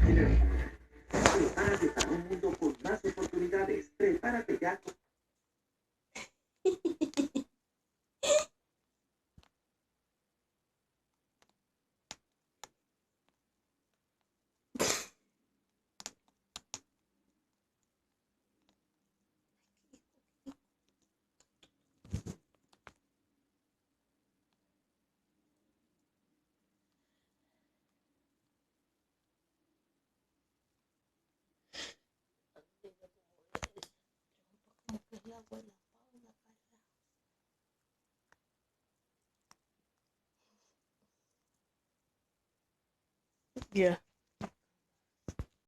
Prepárate para un mundo con más oportunidades. Prepárate ya. Ya.